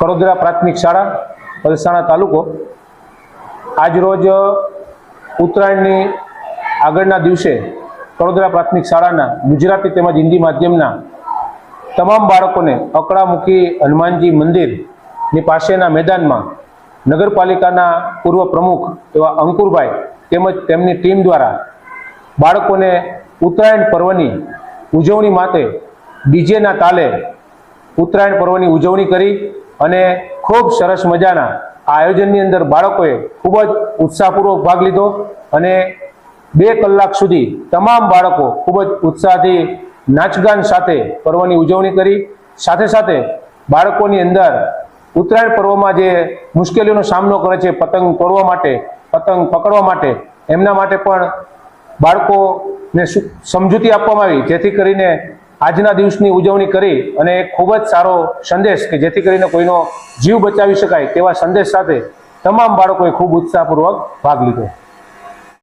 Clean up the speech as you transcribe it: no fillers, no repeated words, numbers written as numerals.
કડોદરા પ્રાથમિક શાળા પલસાણા તાલુકો આજરોજ ઉત્તરાયણની આગળના દિવસે કડોદરા પ્રાથમિક શાળાના ગુજરાતી તેમજ હિન્દી માધ્યમના તમામ બાળકોને અકળામુખી હનુમાનજી મંદિરની પાસેના મેદાનમાં નગરપાલિકાના પૂર્વ પ્રમુખ એવા અંકુરભાઈ તેમજ તેમની ટીમ દ્વારા બાળકોને ઉત્તરાયણ પર્વની ઉજવણી માટે ડીજેના તાલે ઉત્તરાયણ પર્વની ઉજવણી કરી અને ખૂબ સરસ મજાના આ આયોજનની અંદર બાળકોએ ખૂબ જ ઉત્સાહપૂર્વક ભાગ લીધો અને 2 કલાક સુધી તમામ બાળકો ખૂબ જ ઉત્સાહથી નાચગાન સાથે પર્વની ઉજવણી કરી। સાથે સાથે બાળકોની અંદર ઉત્તરાયણ પર્વમાં જે મુશ્કેલીઓનો સામનો કરે છે પતંગ તોડવા માટે, પતંગ પકડવા માટે, એમના માટે પણ બાળકોને સમજૂતી આપવામાં આવી, જેથી કરીને આજના દિવસની ઉજવણી કરી અને એક ખૂબ જ સારો સંદેશ કે જેથી કરીને કોઈનો જીવ બચાવી શકાય તેવા સંદેશ સાથે તમામ બાળકોએ ખૂબ ઉત્સાહપૂર્વક ભાગ લીધો।